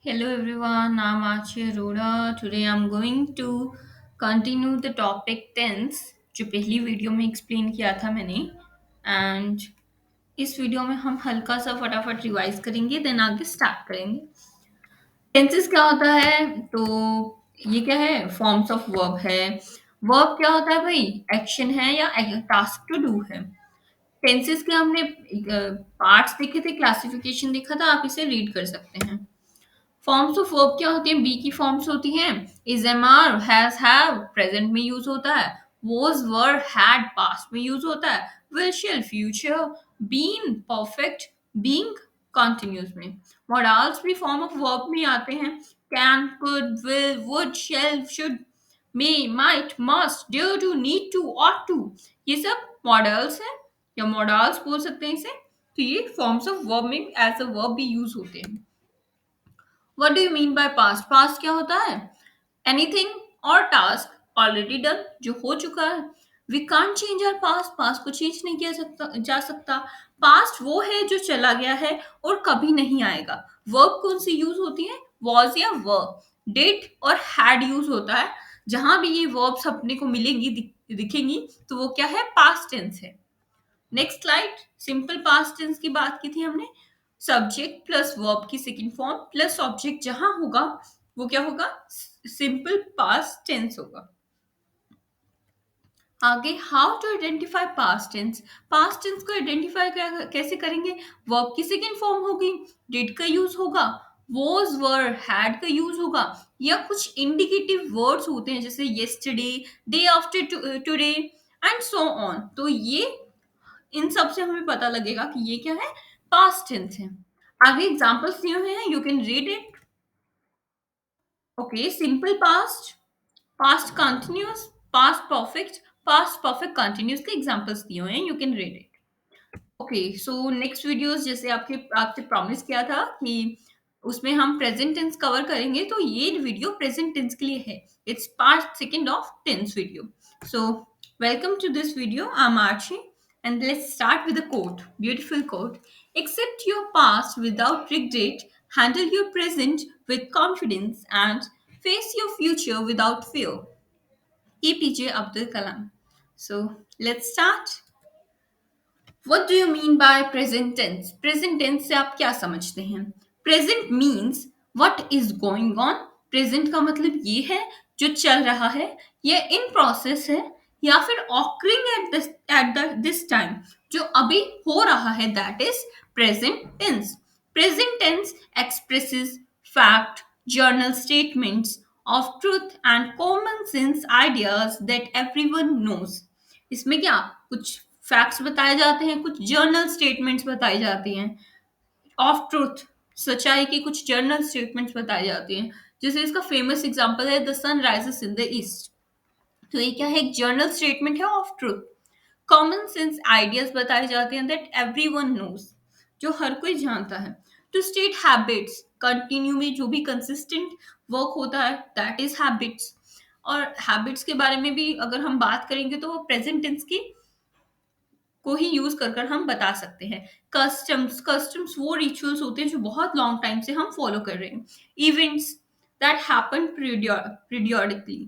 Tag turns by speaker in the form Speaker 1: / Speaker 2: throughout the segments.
Speaker 1: Hello everyone, I'm Archie Arora. Today I'm going to continue the topic tense जो पहली video में explain किया था मैंने एंड इस वीडियो में हम हल्का सा फटाफट रिवाइज करेंगे देन आगे स्टार्ट करेंगे। टेंसेस क्या होता है तो ये क्या है फॉर्म्स ऑफ वर्ब है। वर्ब क्या होता है भाई एक्शन है या टास्क टू डू है। टेंसेस के हमने पार्ट्स देखे थे क्लासिफिकेशन देखा था आप इसे रीड कर सकते हैं। फॉर्म्स ऑफ वर्ब क्या होती है बी की फॉर्म्स होती हैं is am are has have present में यूज होता है वॉज वर हैड पास्ट में यूज होता है will shall future been perfect being continuous में। मॉडल्स भी फॉर्म ऑफ वर्ब में आते हैं can could will would shall should may might must due to need to ought to ये सब मॉडल्स हैं या मॉडल्स बोल सकते हैं इसे। तो ये फॉर्म्स ऑफ वर्ब में एज अ वर्ब भी यूज होते हैं। What do you mean by past? Past क्या होता है? Anything or task already done जो हो चुका है। We can't change our past. Past को चेंज नहीं किया सकता जा सकता। Past वो है जो चला गया है और कभी नहीं आएगा। Verb कौन सी यूज होती है? Was या were, did और had यूज होता है। जहां भी ये verbs अपने को मिलेंगी दिखेंगी तो वो क्या है पास्ट टेंस है। Next slide simple past tense की बात की थी हमने। सब्जेक्ट प्लस वर्ब की सेकंड फॉर्म प्लस ऑब्जेक्ट जहां होगा वो क्या होगा सिंपल पास्ट टेंस होगा। आगे how to identify past tense को आइडेंटिफाई कैसे करेंगे। वर्ब की सेकंड फॉर्म होगी डिड का यूज होगा वॉज वर हैड का यूज होगा या कुछ इंडिकेटिव वर्ड्स होते हैं जैसे yesterday day after today and so on. तो ये इन सब से हमें पता लगेगा कि ये क्या है पास्ट टेंस है। आगे एग्जांपल्स दिए हुए हैं you can read it. Okay simple past past continuous past perfect past perfect continuous के एग्जांपल्स दिए हुए हैं you can read it. Okay so next videos जैसे आपसे प्रॉमिस किया था कि उसमें हम प्रेजेंट टेंस कवर करेंगे तो ये वीडियो प्रेजेंट टेंस के लिए है। It's part second of tense video. So welcome to this video I am Archi and let's start with a quote beautiful quote accept your past without regret handle your present with confidence and face your future without fear। APJ Abdul Kalam। So let's start। What do you mean by present tense? Present tense से आप क्या समझते हैं? Present means what is going on। Present का मतलब ये है जो चल रहा है, ये in process है या फिर occurring at this time जो अभी हो रहा है that is present tense। Present tense expresses fact, journal statements of truth and common sense ideas that everyone knows। इसमें क्या कुछ फैक्ट्स बताए जाते हैं कुछ जर्नल स्टेटमेंट्स बताई जाती हैं ऑफ ट्रूथ सच्चाई की कुछ जर्नल स्टेटमेंट्स बताई जाती हैं। जैसे इसका फेमस एग्जांपल है the sun rises in the east. तो ये क्या है एक जर्नल स्टेटमेंट है of truth. Common sense ideas बताए जाते हैं दैट एवरीवन नोज जो हर कोई जानता है। टू स्टेट हैबिट्स कंटिन्यू में जो भी कंसिस्टेंट वर्क होता है दैट इज हैबिट्स। और हैबिट्स के बारे में भी अगर हम बात करेंगे तो वो प्रेजेंट टेंस की को ही यूज कर हम बता सकते हैं। कस्टम्स वो रिचुअल्स होते हैं जो बहुत लॉन्ग टाइम से हम फॉलो कर रहे हैं। Events that happen periodically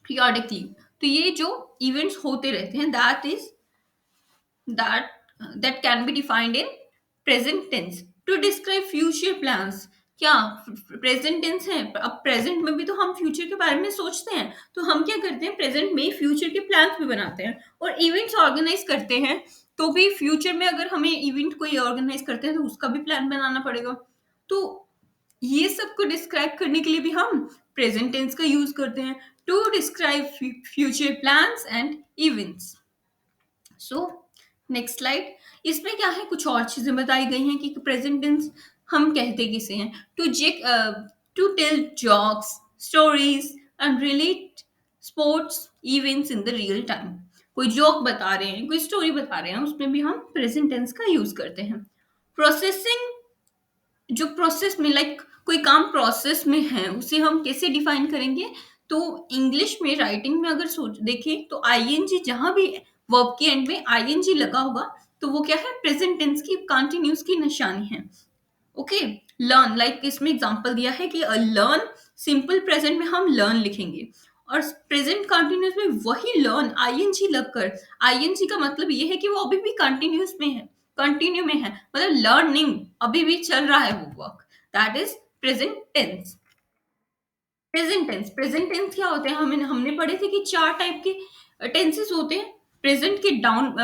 Speaker 1: periodically तो ये जो इवेंट्स होते रहते हैं that that can be defined in present tense। to describe future plans क्या प्रेजेंट टेंस है अब प्रेजेंट में भी तो हम फ्यूचर के बारे में सोचते हैं तो हम क्या करते हैं प्रेजेंट में फ्यूचर के प्लान्स भी बनाते हैं और इवेंट्स ऑर्गेनाइज करते हैं। तो भी फ्यूचर में अगर हमें इवेंट कोई ऑर्गेनाइज करते हैं तो उसका भी प्लान बनाना पड़ेगा। तो ये सब को डिस्क्राइब करने के लिए भी हम प्रेजेंट टेंस का यूज करते हैं to describe future plans and events. So next slide इसमें क्या है कुछ और चीजें बताई गई हैं कि प्रेजेंट टेंस हम कहते किसे हैं। To tell jokes stories and relate sports events in the real time. कोई जोक बता रहे हैं कोई स्टोरी बता रहे हैं उसमें भी हम प्रेजेंट टेंस का यूज करते हैं। प्रोसेसिंग जो प्रोसेस में लाइक कोई काम प्रोसेस में है उसे हम कैसे डिफाइन करेंगे। तो इंग्लिश में राइटिंग में अगर सोच देखें तो आईएनजी जहां भी वर्ब के एंड में आईएनजी लगा होगा तो वो क्या है प्रेजेंट टेंस की कंटिन्यूस की निशानी है। ओके लर्न, लाइक इसमें एग्जांपल दिया है कि लर्न, सिंपल प्रेजेंट में हम लर्न लिखेंगे, और प्रेजेंट कंटिन्यूस में वही लर्न आईएनजी लगकर, आईएनजी का मतलब ये है कि वो अभी भी कंटिन्यूस में है, कंटिन्यू में है, मतलब लर्निंग अभी भी चल रहा है वो work, that is present tense. Present tense क्या होते हैं, हमें हमने पढ़े थे कि चार टाइप के टेंसेस होते हैं, प्रेजेंट के डाउन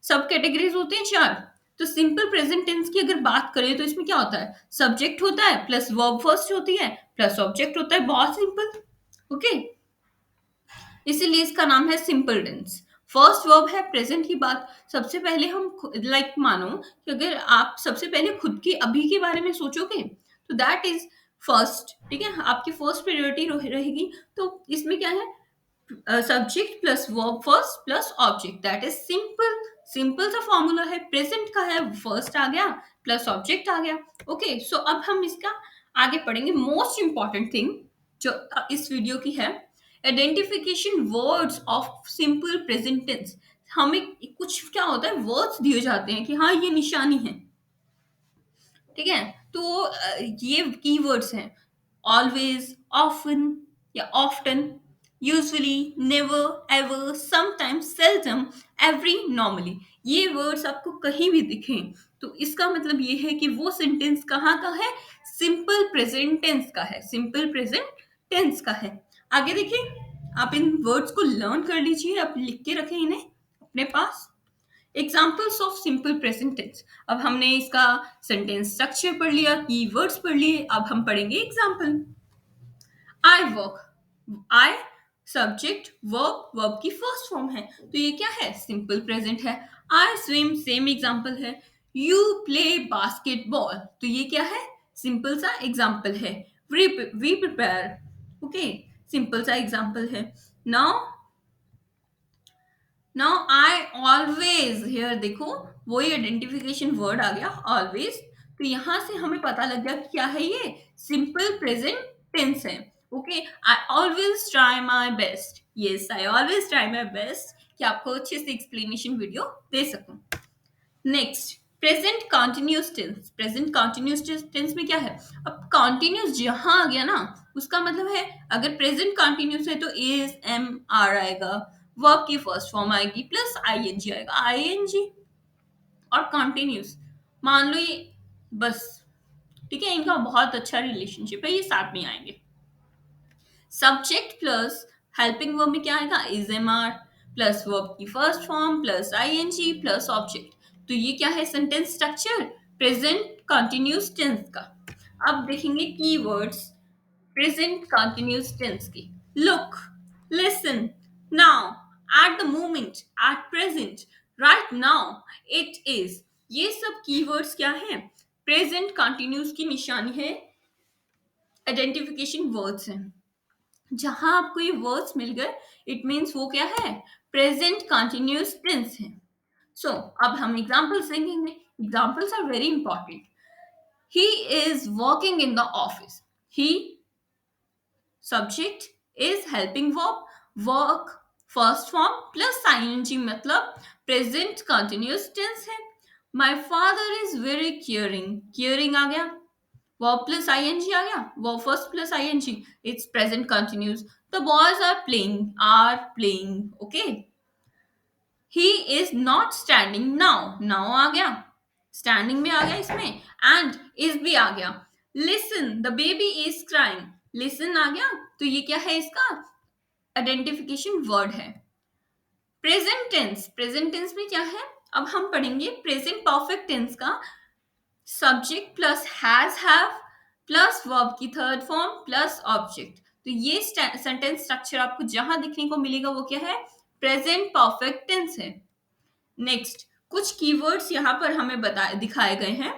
Speaker 1: सब कैटेगरीज होते हैं चार। तो सिंपल प्रेजेंट टेंस की अगर बात करें तो इसमें क्या होता है, सब्जेक्ट होता है प्लस वर्ब फर्स्ट होती है प्लस ऑब्जेक्ट होता है, बहुत सिंपल। ओके, इसीलिए इसका नाम है सिंपल टेंस। फर्स्ट वर्ब है प्रेजेंट की बात, सबसे पहले हम लाइक मानो कि अगर आप सबसे पहले खुद की अभी के बारे में सोचोगे तो दैट इज फर्स्ट, ठीक है, आपकी फर्स्ट प्रायोरिटी रहेगी। तो इसमें क्या है, subject plus verb first plus object, that is simple. Simple सा फॉर्मूला है, प्रेजेंट का है, फर्स्ट आ गया प्लस ऑब्जेक्ट आ गया। ओके, सो अब हम इसका आगे पढ़ेंगे। मोस्ट इंपॉर्टेंट थिंग जो इस वीडियो की है, identification words of simple present tense. हमें कुछ क्या होता है, वर्ड्स दिए जाते हैं कि हाँ ये निशानी है, ठीक है। तो ये कीवर्ड्स हैं, ऑलवेज, ऑफन या often, usually, never, ever, sometimes, seldom, every, normally. ये वर्ड्स आपको कहीं भी दिखें तो इसका मतलब ये है कि वो सेंटेंस कहाँ का है, सिंपल प्रेजेंट टेंस का है, सिंपल प्रेजेंट टेंस का है। आगे देखिए, आप इन वर्ड्स को लर्न कर लीजिए, आप लिख के रखें इन्हें अपने पास। Examples of simple present tense. अब हमने इसका सेंटेंस स्ट्रक्चर पढ़ लिया, कीवर्ड्स पढ़ लिए, अब हम पढ़ेंगे example. I work, I subject, work verb की फर्स्ट फॉर्म है, तो ये क्या है, सिंपल प्रेजेंट है। आई स्विम, सेम एग्जाम्पल है। यू प्ले बास्केटबॉल, तो ये क्या है, सिंपल सा एग्जाम्पल है। वी प्रिपेयर, ओके, सिंपल सा एग्जाम्पल है। Now now I always, here देखो वही आइडेंटिफिकेशन वर्ड आ गया, ऑलवेज। तो यहां से हमें पता लग गया कि क्या है, ये सिंपल प्रेजेंट टेंस है। Okay, I always try my best, yes I always try my best, कि आपको अच्छे से एक्सप्लेनेशन वीडियो दे सकूं। Next, present continuous tense. Present continuous tense में क्या है, अब कॉन्टिन्यूस जहां आ गया ना, उसका मतलब है अगर प्रेजेंट कॉन्टिन्यूस है तो इज, एम, आर आएगा, वर्ब की फर्स्ट फॉर्म आएगी प्लस आईएनजी आएगा, आईएनजी और कॉन्टिन्यूस, मान लो ये बस, ठीक है, इनका बहुत अच्छा रिलेशनशिप है, ये साथ में आएंगे। सब्जेक्ट प्लस हेल्पिंग वर्ब में क्या आएगा, is, am, are plus verb की first form plus ING plus object. तो ये क्या है, sentence structure present continuous tense का। अब देखेंगे कीवर्ड्स प्रेजेंट कंटिन्यूस टेंस की। Look, listen, now, at the moment, at present, right now, it is, ये सब कीवर्ड्स क्या है, प्रेजेंट कंटिन्यूस की निशानी है, आइडेंटिफिकेशन वर्ड्स हैं। जहां आपको ये वर्ड्स मिल गए, इट मीन्स वो क्या है, प्रेजेंट कंटिन्यूस टेंस है। सो अब हम एग्जांपल्स देखेंगे, examples are very important. He is working in the office, he subject, is helping verb, work first form plus ING, मतलब प्रेजेंट कंटिन्यूस टेंस है। My father is very caring, caring आ गया, verb plus ing आ गया, verb first plus ing, it's present continuous. The boys are playing, okay. He is not standing now, now आ गया, standing में आ गया इसमें, and is भी आ गया। Listen, the baby is crying, listen आ गया, तो ये क्या है, इसका आइडेंटिफिकेशन वर्ड है। प्रेजेंट टेंस, प्रेजेंट टेंस में क्या है, अब हम पढ़ेंगे प्रेजेंट परफेक्ट टेंस का। Subject plus has, have plus verb की थर्ड फॉर्म प्लस ऑब्जेक्ट। तो ये सेंटेंस स्ट्रक्चर आपको जहां दिखने को मिलेगा वो क्या है, प्रेजेंट परफेक्ट टेंस है। नेक्स्ट, कुछ कीवर्ड्स यहां पर हमें बताए दिखाए गए हैं,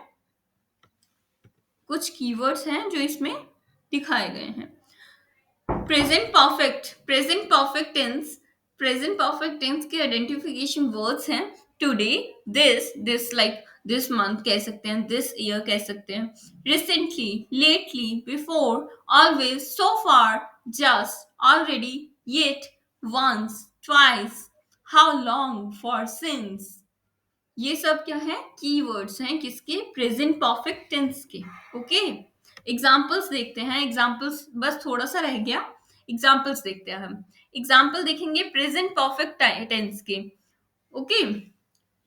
Speaker 1: कुछ कीवर्ड्स हैं जो इसमें दिखाए गए हैं। Present perfect tense, present perfect tense के आइडेंटिफिकेशन वर्ड्स हैं today, this like this month कह सकते हैं, दिस ईयर कह सकते हैं, recently, lately, before, always, so far, just, already, yet, once, twice, how long, for, since. ये सब क्या है, कीवर्ड्स हैं किसके, प्रेजेंट परफेक्ट टेंस के। ओके, एग्जांपल्स देखते हैं, एग्जांपल्स बस थोड़ा सा रह गया, एग्जांपल्स देखते हैं हम। एग्जांपल देखेंगे प्रेजेंट परफेक्ट टेंस के। Okay,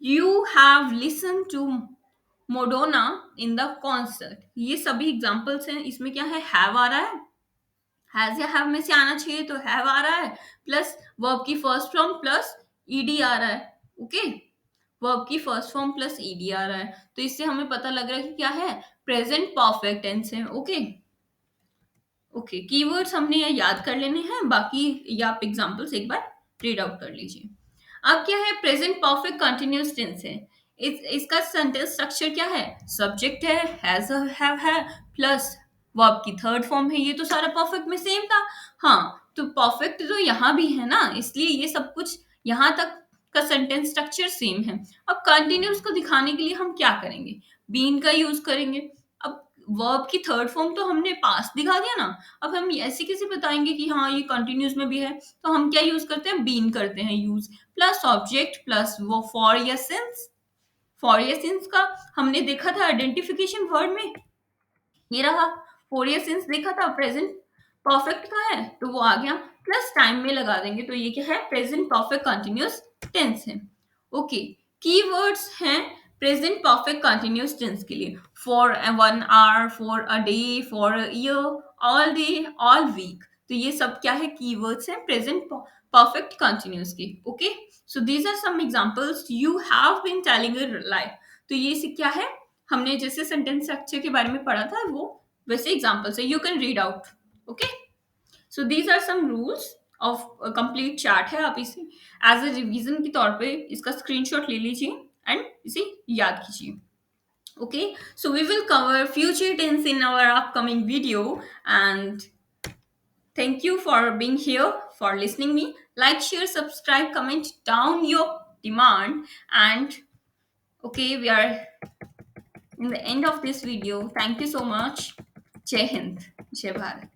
Speaker 1: you have listen to Madonna in the concert, ये सभी एग्जांपल्स हैं। इसमें क्या है, हैव आ रहा है, हैज या हैव में से आना चाहिए तो हैव आ रहा है, प्लस वर्ब की फर्स्ट फॉर्म प्लस ईडी आ रहा है। ओके, वर्ब की फर्स्ट फॉर्म प्लस ईडी आ रहा है, तो इससे हमें पता लग रहा है कि क्या है, प्रेजेंट परफेक्ट टेंस है। ओके, ओके, कीवर्ड्स हमने ये याद कर लेने हैं, बाकी ये आप एग्जांपल्स एक बार रीड आउट कर लीजिए। अब क्या है, प्रेजेंट परफेक्ट कंटिन्यूअस टेंस है। इसका सेंटेंस स्ट्रक्चर क्या है, सब्जेक्ट है, हैज हैव है, प्लस वर्ब की थर्ड फॉर्म है। ये तो सारा परफेक्ट में सेम था। हाँ, तो परफेक्ट तो यहाँ भी है ना, इसलिए ये सब कुछ यहाँ तक का सेंटेंस स्ट्रक्चर सेम है। अब कंटिन्यूअस को दिखाने के लिए हम क्या करेंगे, बीन का यूज करेंगे। अब वर्ब की थर्ड फॉर्म तो हमने पास दिखा दिया ना, अब हम ऐसे कैसे बताएंगे कि हाँ ये कंटिन्यूअस में भी है, तो हम क्या यूज करते हैं, बीन करते हैं यूज, प्लस ऑब्जेक्ट प्लस वो फॉर या सिंस। फॉर या सिंस का हमने देखा था आइडेंटिफिकेशन वर्ड में, ये रहा, फॉर या सिंस देखा था, प्रेजेंट परफेक्ट का है तो वो आ गया, प्लस टाइम में लगा देंगे तो ये क्या है, प्रेजेंट परफेक्ट कंटिन्यूअस टेंस है। ओके, कीवर्ड्स हैं प्रेजेंट परफेक्ट कंटिन्यूअस टेंस के लिए, for 1 hour, for a day, for a year, all day, all week, तो ये सब क्या है, कीवर्ड्स हैं प्रेजेंट परफेक्ट कंटिन्यूअस के। Okay, so these are some examples, you have been telling a lie, तो ये से क्या है, हमने जैसे सेंटेंस स्ट्रक्चर के बारे में पढ़ा था वो वैसे एग्जांपल्स है, you can read out. Okay, so these are some rules of complete chart है, आप इसे एज ए रिवीजन के तौर पे इसका स्क्रीनशॉट ले लीजिए एंड इसे याद कीजिए। Okay, so we will cover future tense in our upcoming video, and thank you for being here, for listening me. Like, share, subscribe, comment down your demand, and okay, we are in the end of this video. Thank you so much. Jai Hind, Jai Bharat.